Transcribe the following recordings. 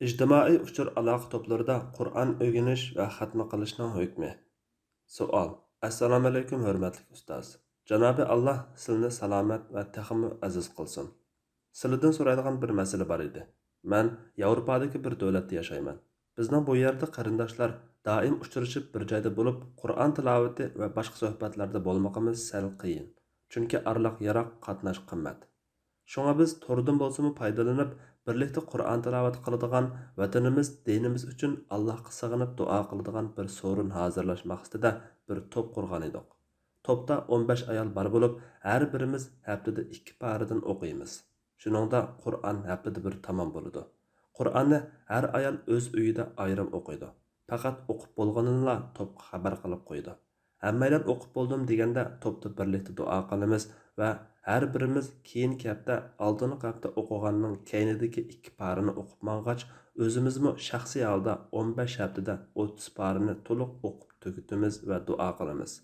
İctimai uchur aloqa to'plarida Qur'on o'rganish va xatmi qilishning hukmi. Savol. Assalomu alaykum, hurmatli ustoz. Janobi Alloh sizni salomat va texmi aziz qilsin. Sizlardan so'raydigan bir masala bor edi. Men Yevropadagi bir davlatda yashayman. Bizning bu yerda qarindoshlar doim uchrashib bir joyda bo'lib, Qur'on tilovati va boshqa suhbatlarda bo'lmoqimiz sal qiyin. Chunki arliq yaroq qatnash qimmat. Şoňa biz tordan bolsamy paýdalanıp, birlikde Qur'an tilawat kıladigan, vatanimiz, dinimiz üçün Allah'a sığınıp dua kıladigan bir sorun hazırlaş maqsadida bir top qurgan edik. Topda 15 ayal bar bolup, her birimiz haftada 2 paradan okuymiz. Şuningda Qur'an haftada bir tamam boludu. Qur'anni her ayal öz uyida ayrım okuydu. Faqat okup bolganynla topga xabar qilib qo'ydi. Hammaylar o'qib bo'ldim deganda topda birlikda duo qilamiz va har birimiz keyingi hafta oldingi hafta o'qiganning keynidagi 2 parini o'qib mang'ach, o'zimizmi shaxsiy holda 15 haftada 30 parini to'liq o'qib tugutamiz va duo qilamiz.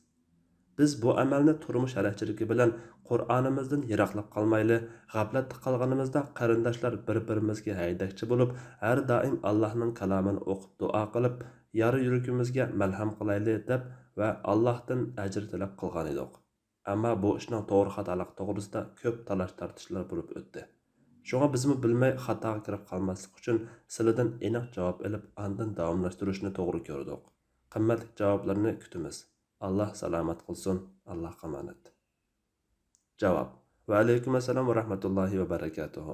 Biz bu amalni turmush sharafchiligi bilan Qur'onimizdan yiroqlab qolmayli, g'aflatda qolganimizda qarindoshlar bir-birimizga haydakchi bo'lib, har doim Allohning kalomini o'qib duo qilib, yori yuragimizga malham qilayli deb va Allohdan ajr tilab qilgan edik. Ammo bu ishning to'g'ri xatolik to'g'risida ko'p talash tortishlar bo'lib o'tdi. Shunga bizmi bilmay xatoga kirib qolmaslik uchun sizlardan aniq javob olib, ondan davomlashtirishni to'g'ri ko'rdik. Qimmatli javoblarni kutamiz. Allah salomat qilsin. Allah emanet. Javob. Va alaykum assalom va rahmatullohi va barakatuh.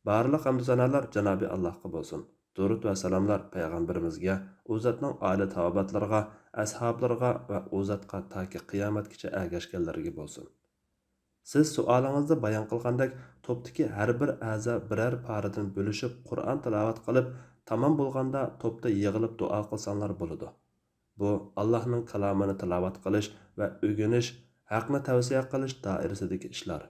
Barliq hamd sanolar Janobi Allohga bo'lsin. Durud va salomlar payg'ambarimizga, u zotning oila tavobatlarga, ashablarga va u zotga toki qiyomatgacha ergashganlarga bo'lsin. Siz suolingizda bayon qilgandek, topdagi har bir a'zo biror paradan bo'lishib Qur'on tilovat qilib, tamom bo'lganda topda yig'ilib duo qilsanlar bo'ladi. Bu Allohning kalomini tilovat qilish va o'rganish, haqni tavsiya qilish doirasidagi ishlar.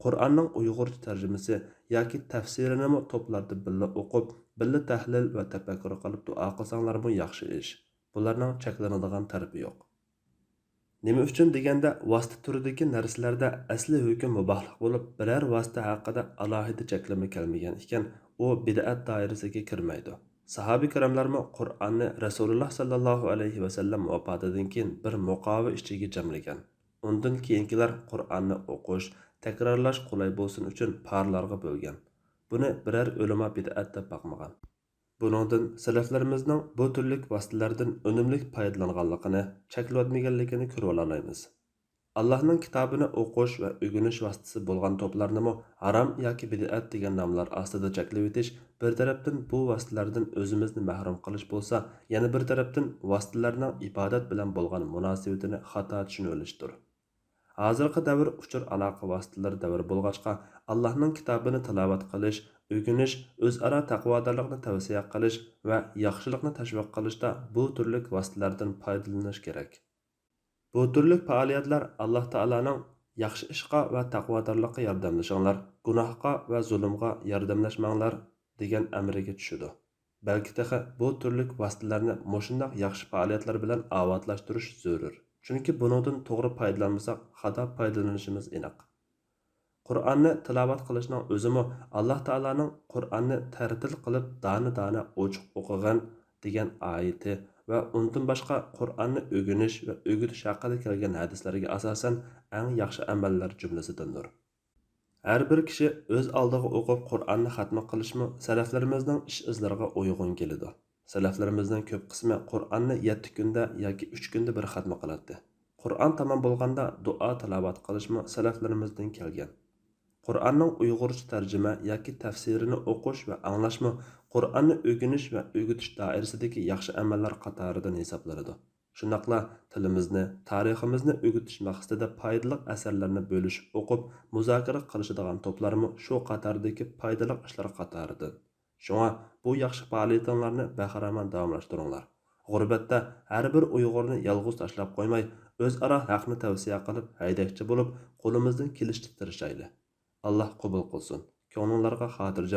Qur'onning Uyg'urcha tarjimasi yoki tafsirini toplarda billa o'qib, billa tahlil va tafakkur qilib duo qilsanglar bu yaxshi ish. Bularning cheklanadigan tarafi yo'q. Nima uchun deganda vosita turidagi narsalarda asli hukm mubohlik bo'lib, biror vosita haqida alohida cheklama kelmagan ekan, u bid'at doirasiga kirmaydi. Sahabi kiramlarmi Qur'onni Rasululloh sallallohu alayhi va sallam vafotidan keyin bir muqova ichiga jamlagan. Undan keyingilar Qur'onni o'qish, takrorlash qulay bo'lsin uchun parlarga bo'lgan. Buni biror ulamo bid'at deb baqmagan. Buningdan salaflarimizning bu turlik vositalardan unumli foydalanganligini, cheklanmaganligini ko'rib olamiz. Allohning kitobini o'qish va o'rganish vositasi bo'lgan to'plarni harom yoki bid'at degan nomlar ostida cheklab o'tish bir tarafdan bu vositalardan o'zimizni mahrum qilish bo'lsa, yana bir tarafdan vositalarning ibodat bilan bo'lgan munosabatini xato tushunib olishdir. Hozirgi davr uchur aloqa vositalari davri bo'lg'achqa Allohning kitobini tilovat qilish, o'rganish, o'zaro taqvodorlikni tavsiya qilish va yaxshilikni tashviq qilishda bu turlik vositalardan foydalanish kerak. Bu turlik faoliyatlar Alloh taolaning yaxshi ishqa va taqvodorlikqa yordamlashinglar, gunohga va zulmga yordamlashmanglar degan amriga tushadi. Balki taxa bu turlik vositalarni mushundaq yaxshi faoliyatlar bilan avotlashtirish zarur. Chunki buningdan to'g'ri foydalanmasak, xato foydalanishimiz aniq. Qur'onni tilovat qilishning o'zimi Alloh taolaning Qur'onni tartil qilib dona-dona ochiq o'qigan degan oyati va undan boshqa Qur'onni o'rganish va o'rgatish haqida kelgan hadislarga asosan eng yaxshi amallar jumlasidandir. Har bir kishi o'z oldiga o'qib Qur'onni xatmi qilishmi salaflarimizning ish izlariga uyg'un keladi. Salaflarimizning ko'p qismi Qur'onni 7 kunda yoki 3 kunda bir xatmi qiladi. Qur'on tamom bo'lganda duo tilovat qilishmi salaflarimizdan kelgan. Qur'onning Uyg'urcha tarjima yoki tafsirini o'qish va anglashmi Qur'onni o'rganish va o'rgatish doirasidagi yaxshi amallar qatoridan hisoblanadi. Shundaqla tilimizni, tariximizni o'rgatish maqsadida foydali asarlarni bo'lishib o'qib, muzokara qilishadigan to'plarmi shu qatordagi foydali ishlar qatoridan. Shunga bu yaxshi faoliyatinglarni bahramand davomlashtiringlar. G'urbatda har bir Uyg'urni yolg'iz tashlab qo'ymay, o'zaro haqni tavsiya qilib, haydakchi bo'lib, qo'limizdan kelishga tirishaylik. Allah qabul qilsin. Ko'ngillarga xotirjam